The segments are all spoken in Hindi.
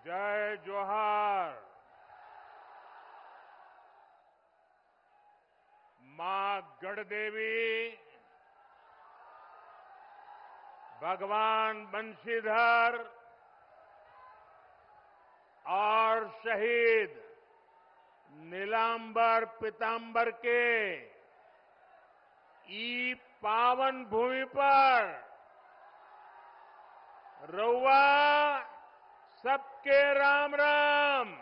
जय जोहार। मां गढ़देवी, भगवान बंशीधर और शहीद नीलांबर पीतांबर के ई पावन भूमि पर रउआ सबके राम राम।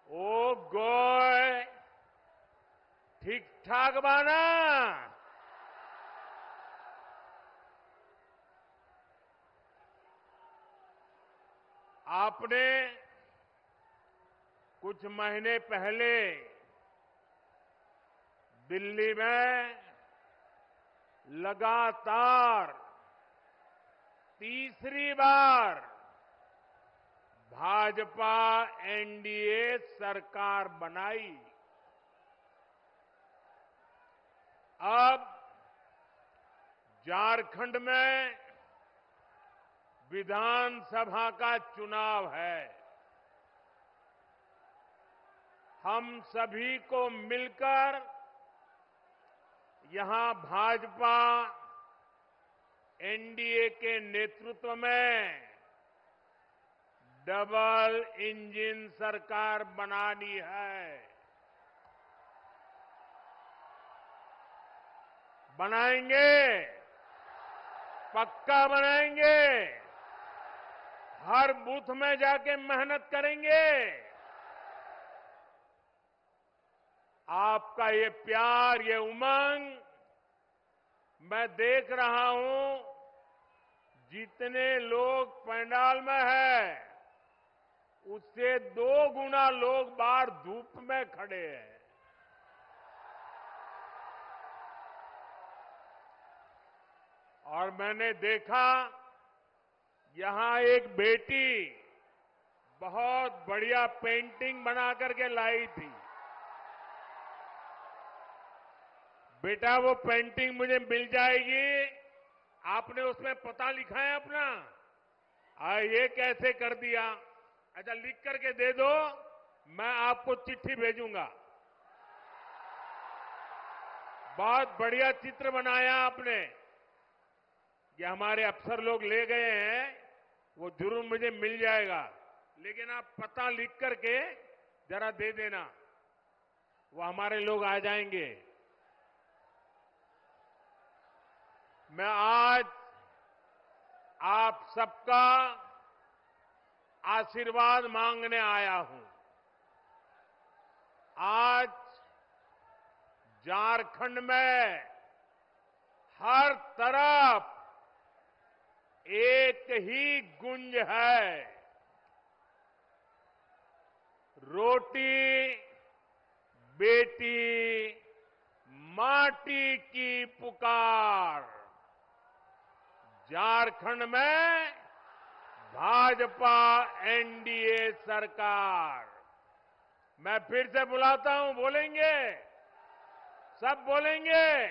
ओ गोय ठीक ठाक बाना? आपने कुछ महीने पहले दिल्ली में लगातार तीसरी बार भाजपा एनडीए सरकार बनाई। अब झारखंड में विधानसभा का चुनाव है। हम सभी को मिलकर यहां भाजपा एनडीए के नेतृत्व में डबल इंजन सरकार बनानी है। बनाएंगे, पक्का बनाएंगे। हर बूथ में जाके मेहनत करेंगे। आपका ये प्यार, ये उमंग मैं देख रहा हूं। जितने लोग पंडाल में हैं, उससे 2 गुना लोग बाहर धूप में खड़े हैं। और मैंने देखा यहां एक बेटी बहुत बढ़िया पेंटिंग बना करके लाई थी। बेटा, वो पेंटिंग मुझे मिल जाएगी? आपने उसमें पता लिखा है अपना? ये कैसे कर दिया? अच्छा, लिख करके दे दो, मैं आपको चिट्ठी भेजूंगा। बहुत बढ़िया चित्र बनाया आपने। ये हमारे अफसर लोग ले गए हैं, वो जरूर मुझे मिल जाएगा। लेकिन आप पता लिख करके जरा दे देना, वो हमारे लोग आ जाएंगे। मैं आज आप सबका आशीर्वाद मांगने आया हूं। आज झारखंड में हर तरफ एक ही गुंज है, रोटी बेटी माटी की पुकार। झारखंड में भाजपा एनडीए सरकार। मैं फिर से बुलाता हूं, बोलेंगे? सब बोलेंगे?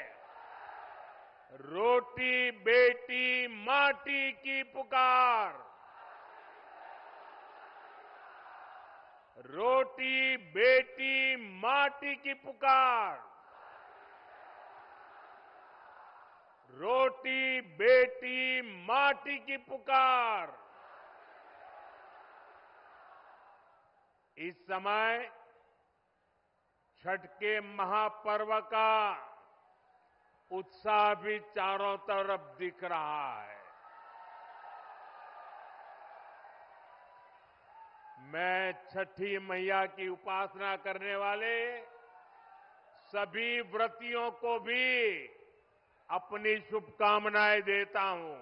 रोटी बेटी माटी की पुकार। रोटी बेटी माटी की पुकार। रोटी बेटी माटी की पुकार। इस समय छठ के महापर्व का उत्साह भी चारों तरफ दिख रहा है। मैं छठी मैया की उपासना करने वाले सभी व्रतियों को भी अपनी शुभकामनाएं देता हूं।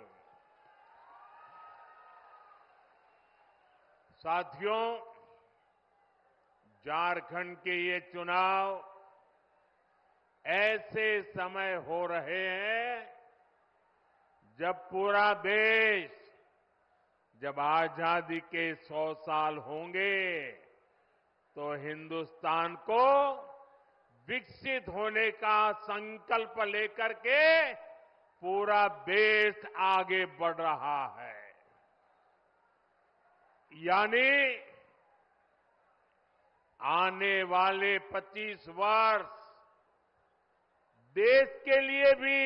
साथियों, झारखंड के ये चुनाव ऐसे समय हो रहे हैं जब पूरा देश, जब आजादी के 100 साल होंगे तो हिंदुस्तान को विकसित होने का संकल्प लेकर के पूरा देश आगे बढ़ रहा है। यानी आने वाले 25 वर्ष देश के लिए भी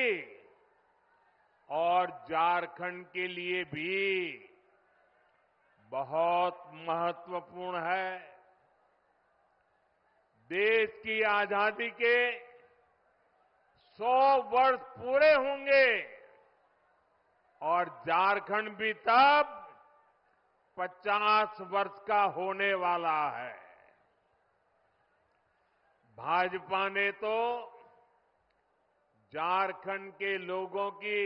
और झारखंड के लिए भी बहुत महत्वपूर्ण है। देश की आजादी के 100 वर्ष पूरे होंगे और झारखंड भी तब 50 वर्ष का होने वाला है। भाजपा ने तो झारखंड के लोगों की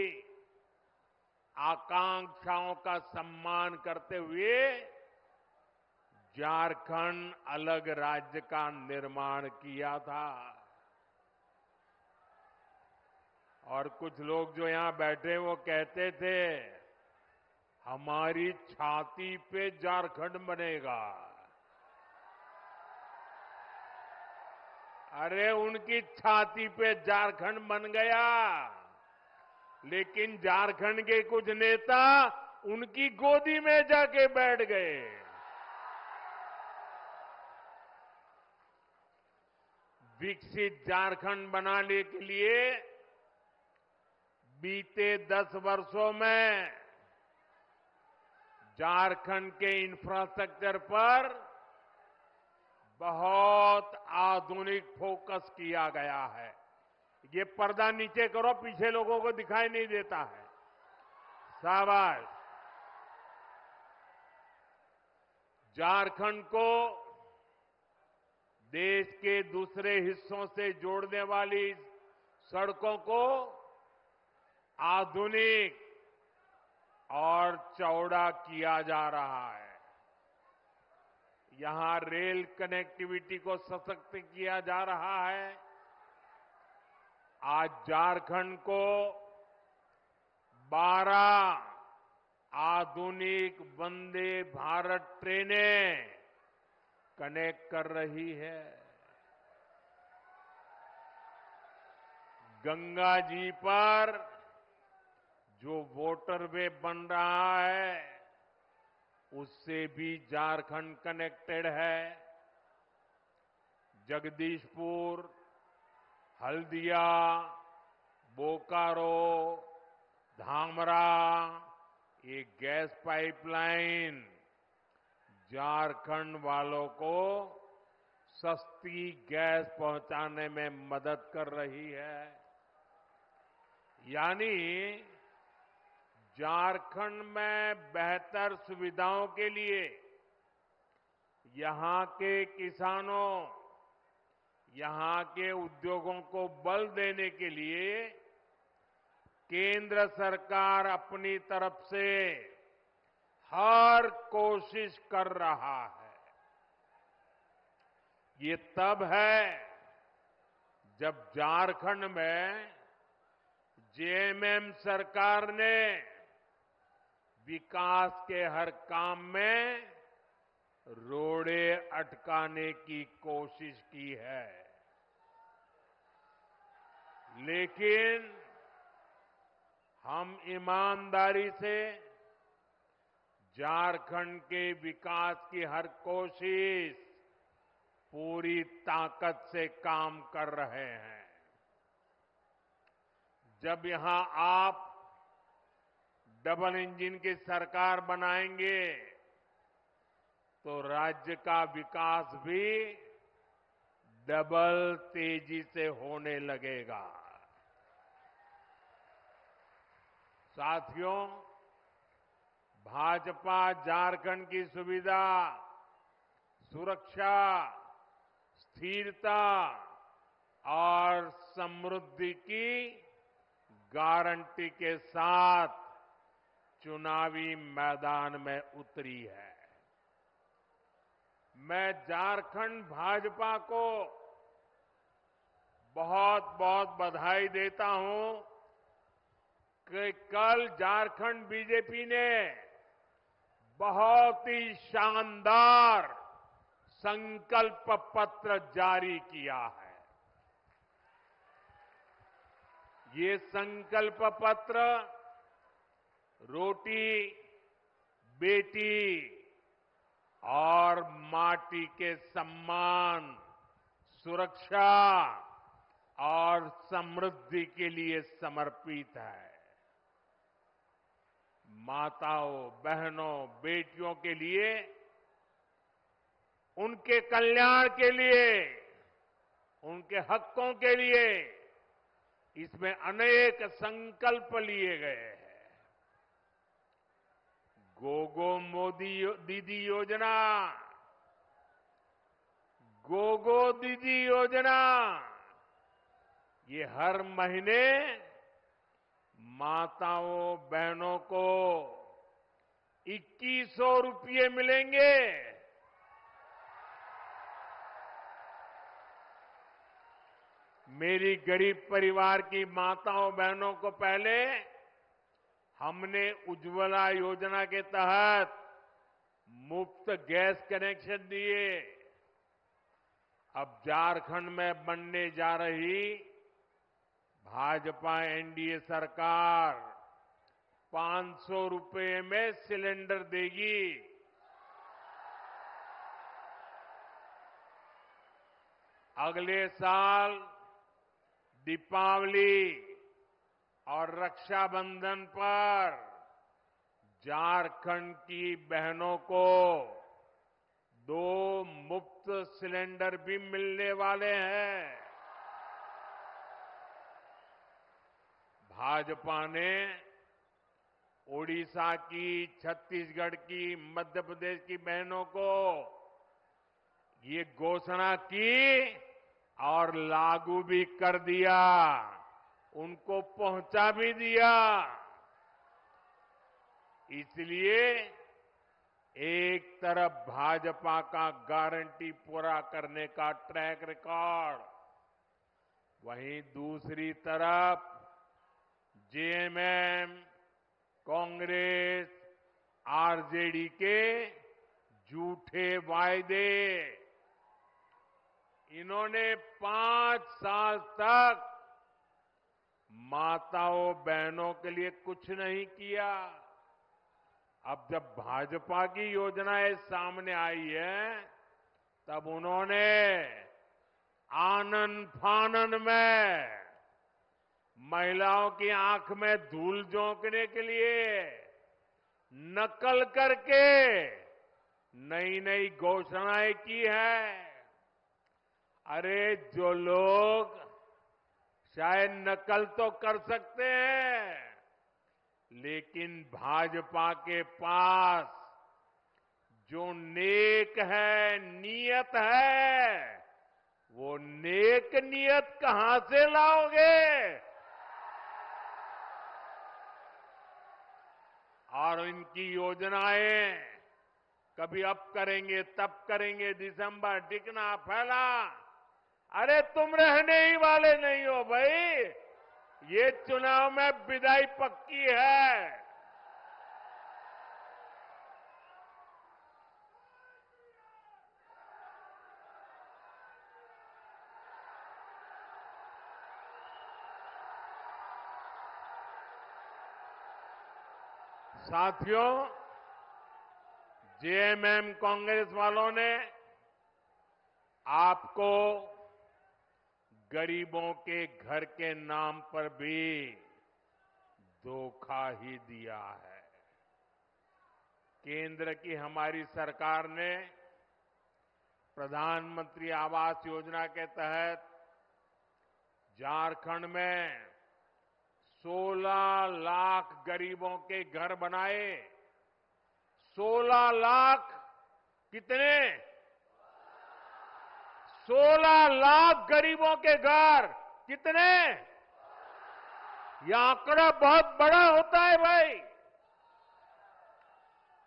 आकांक्षाओं का सम्मान करते हुए झारखंड अलग राज्य का निर्माण किया था। और कुछ लोग जो यहां बैठे वो कहते थे हमारी छाती पे झारखंड बनेगा। अरे उनकी छाती पे झारखंड बन गया, लेकिन झारखंड के कुछ नेता उनकी गोदी में जाके बैठ गए। विकसित झारखंड बनाने के लिए बीते 10 वर्षों में झारखंड के इंफ्रास्ट्रक्चर पर बहुत आधुनिक फोकस किया गया है। ये पर्दा नीचे करो, पीछे लोगों को दिखाई नहीं देता है। शाबाश। झारखंड को देश के दूसरे हिस्सों से जोड़ने वाली सड़कों को आधुनिक और चौड़ा किया जा रहा है। यहां रेल कनेक्टिविटी को सशक्त किया जा रहा है। आज झारखंड को 12 आधुनिक वंदे भारत ट्रेनें कनेक्ट कर रही है। गंगा जी पर जो वाटरवे बन रहा है उससे भी झारखंड कनेक्टेड है। जगदीशपुर, हल्दिया, बोकारो, धामरा, ये गैस पाइपलाइन झारखंड वालों को सस्ती गैस पहुंचाने में मदद कर रही है। यानी झारखंड में बेहतर सुविधाओं के लिए यहां के किसानों, यहां के उद्योगों को बल देने के लिए केंद्र सरकार अपनी तरफ से हर कोशिश कर रहा है। ये तब है जब झारखंड में जेएमएम सरकार ने विकास के हर काम में रोड़े अटकाने की कोशिश की है। लेकिन हम ईमानदारी से झारखंड के विकास की हर कोशिश पूरी ताकत से काम कर रहे हैं। जब यहां आप डबल इंजन की सरकार बनाएंगे तो राज्य का विकास भी डबल तेजी से होने लगेगा। साथियों, भाजपा झारखंड की सुविधा, सुरक्षा, स्थिरता और समृद्धि की गारंटी के साथ चुनावी मैदान में उतरी है। मैं झारखंड भाजपा को बहुत बहुत बधाई देता हूं कि कल झारखंड बीजेपी ने बहुत ही शानदार संकल्प पत्र जारी किया है। ये संकल्प पत्र रोटी, बेटी और माटी के सम्मान, सुरक्षा और समृद्धि के लिए समर्पित है। माताओं, बहनों, बेटियों के लिए, उनके कल्याण के लिए, उनके हकों के लिए इसमें अनेक संकल्प लिए गए हैं। गोगो मोदी दीदी योजना, गोगो दीदी योजना, ये हर महीने माताओं, बहनों को 2100 रुपये मिलेंगे। मेरी गरीब परिवार की माताओं, बहनों को पहले हमने उज्ज्वला योजना के तहत मुफ्त गैस कनेक्शन दिए। अब झारखंड में बनने जा रही भाजपा एनडीए सरकार 500 रुपये में सिलेंडर देगी। अगले साल दीपावली और रक्षाबंधन पर झारखंड की बहनों को 2 मुफ्त सिलेंडर भी मिलने वाले हैं। भाजपा ने ओडिशा की, छत्तीसगढ़ की, मध्य प्रदेश की बहनों को ये घोषणा की और लागू भी कर दिया, उनको पहुंचा भी दिया। इसलिए एक तरफ भाजपा का गारंटी पूरा करने का ट्रैक रिकॉर्ड, वहीं दूसरी तरफ जेएमएम, कांग्रेस, आरजेडी के झूठे वायदे। इन्होंने 5 साल तक माताओं, बहनों के लिए कुछ नहीं किया। अब जब भाजपा की योजनाएं सामने आई है, तब उन्होंने आनन फानन में महिलाओं की आंख में धूल झोंकने के लिए नकल करके नई नई घोषणाएं की है। अरे जो लोग शायद नकल तो कर सकते हैं, लेकिन भाजपा के पास जो नेक है, नियत है, वो नेक नियत कहां से लाओगे? और इनकी योजनाएं कभी अब करेंगे, तब करेंगे, दिसंबर टिकना फैला। अरे तुम रहने ही वाले नहीं हो भाई, ये चुनाव में विदाई पक्की है। साथियों, जेएमएम कांग्रेस वालों ने आपको गरीबों के घर के नाम पर भी धोखा ही दिया है। केंद्र की हमारी सरकार ने प्रधानमंत्री आवास योजना के तहत झारखंड में 16 लाख गरीबों के घर बनाए। 16 लाख कितने? 16 लाख गरीबों के घर कितने? यह आंकड़ा बहुत बड़ा होता है भाई।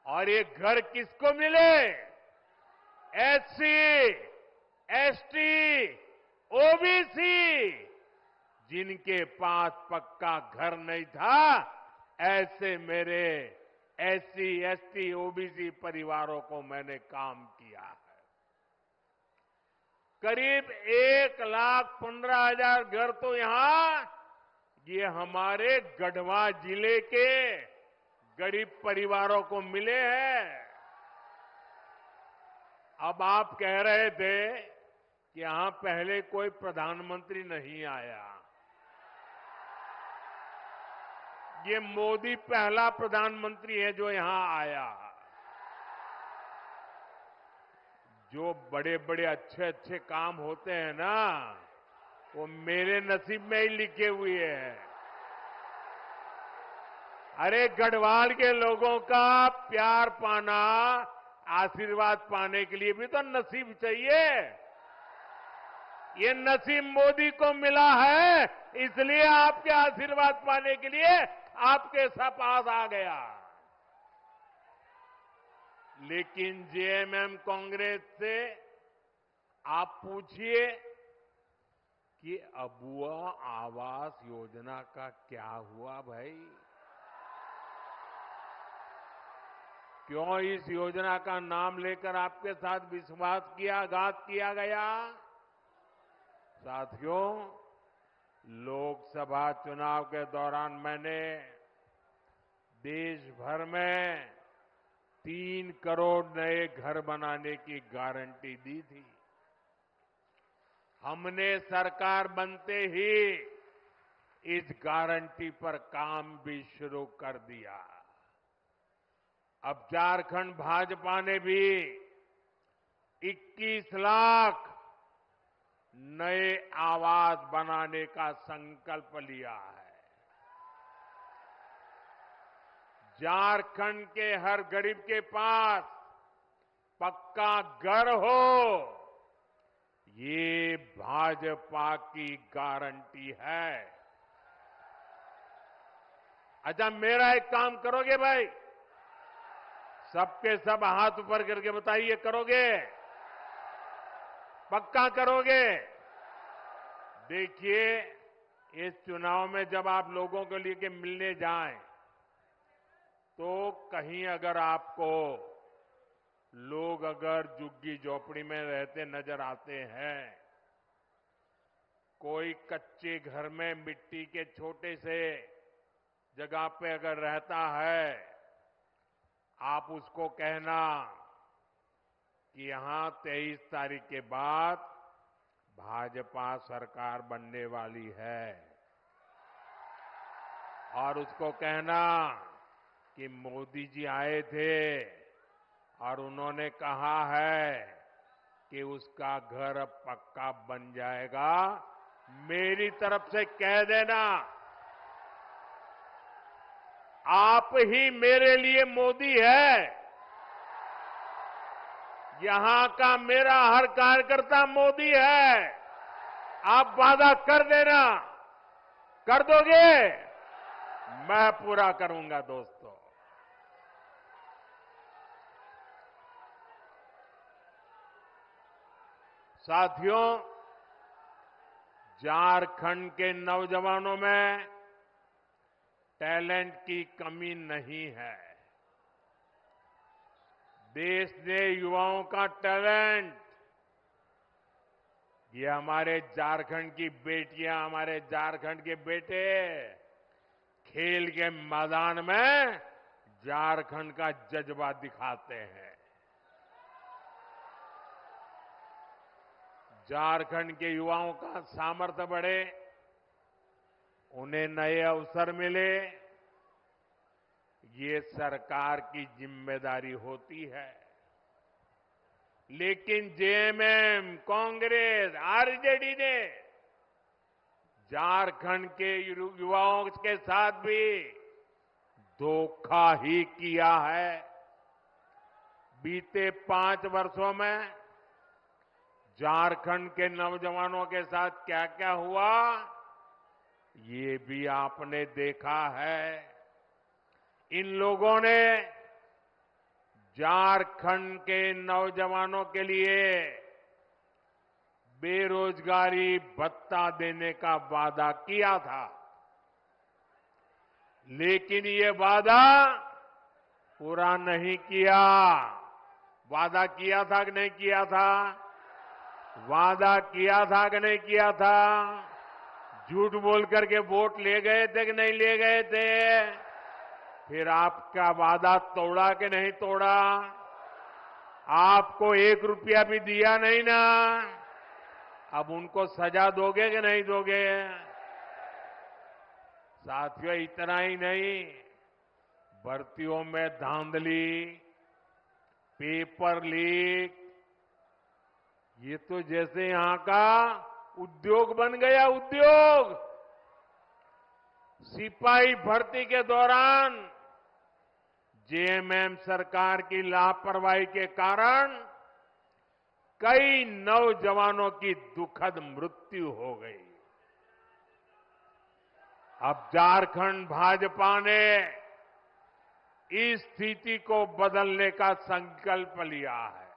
और ये घर किसको मिले? एससी, एसटी, ओबीसी, जिनके पास पक्का घर नहीं था, ऐसे मेरे एससी, एसटी, ओबीसी परिवारों को मैंने काम किया है। करीब 1,15,000 घर तो यहां ये हमारे गढ़वा जिले के गरीब परिवारों को मिले हैं। अब आप कह रहे थे कि यहां पहले कोई प्रधानमंत्री नहीं आया। ये मोदी पहला प्रधानमंत्री है जो यहां आया। जो बड़े बड़े अच्छे अच्छे काम होते हैं ना, वो मेरे नसीब में ही लिखे हुए हैं। अरे गढ़वाल के लोगों का प्यार पाना, आशीर्वाद पाने के लिए भी तो नसीब चाहिए। ये नसीब मोदी को मिला है, इसलिए आपके आशीर्वाद पाने के लिए आपके पास आ गया। लेकिन जेएमएम कांग्रेस से आप पूछिए कि अबुआ आवास योजना का क्या हुआ भाई? क्यों इस योजना का नाम लेकर आपके साथ विश्वासघात किया गया? साथियों, लोकसभा चुनाव के दौरान मैंने देश भर में 3 करोड़ नए घर बनाने की गारंटी दी थी। हमने सरकार बनते ही इस गारंटी पर काम भी शुरू कर दिया। अब झारखंड भाजपा ने भी 21 लाख नए आवास बनाने का संकल्प लिया है। झारखंड के हर गरीब के पास पक्का घर हो, ये भाजपा की गारंटी है। अच्छा, मेरा एक काम करोगे भाई? सबके सब हाथ ऊपर करके बताइए, करोगे? पक्का करोगे? देखिए, इस चुनाव में जब आप लोगों को लेके मिलने जाएं, तो कहीं अगर आपको लोग अगर झुग्गी झोपड़ी में रहते नजर आते हैं, कोई कच्चे घर में मिट्टी के छोटे से जगह पे अगर रहता है, आप उसको कहना कि यहां 23 तारीख के बाद भाजपा सरकार बनने वाली है, और उसको कहना कि मोदी जी आए थे और उन्होंने कहा है कि उसका घर अब पक्का बन जाएगा। मेरी तरफ से कह देना, आप ही मेरे लिए मोदी है। यहां का मेरा हर कार्यकर्ता मोदी है। आप वादा कर देना, कर दोगे? मैं पूरा करूंगा दोस्तों। साथियों, झारखंड के नौजवानों में टैलेंट की कमी नहीं है। देश ने युवाओं का टैलेंट, ये हमारे झारखंड की बेटियां, हमारे झारखंड के बेटे खेल के मैदान में झारखंड का जज्बा दिखाते हैं। झारखंड के युवाओं का सामर्थ्य बढ़े, उन्हें नए अवसर मिले, ये सरकार की जिम्मेदारी होती है। लेकिन जेएमएम, कांग्रेस, आरजेडी ने झारखंड के युवाओं के साथ भी धोखा ही किया है। बीते 5 वर्षों में झारखंड के नौजवानों के साथ क्या क्या हुआ, ये भी आपने देखा है। इन लोगों ने झारखंड के नौजवानों के लिए बेरोजगारी भत्ता देने का वादा किया था, लेकिन ये वादा पूरा नहीं किया। वादा किया था कि नहीं किया था? वादा किया था कि नहीं किया था? झूठ बोल करके वोट ले गए थे कि नहीं ले गए थे? फिर आपका वादा तोड़ा कि नहीं तोड़ा? आपको 1 रुपया भी दिया नहीं ना? अब उनको सजा दोगे कि नहीं दोगे? साथियों, इतना ही नहीं, भर्तियों में धांधली, पेपर लीक, ये तो जैसे यहां का उद्योग बन गया, उद्योग। सिपाही भर्ती के दौरान जेएमएम सरकार की लापरवाही के कारण कई नौजवानों की दुखद मृत्यु हो गई। अब झारखंड भाजपा ने इस स्थिति को बदलने का संकल्प लिया है।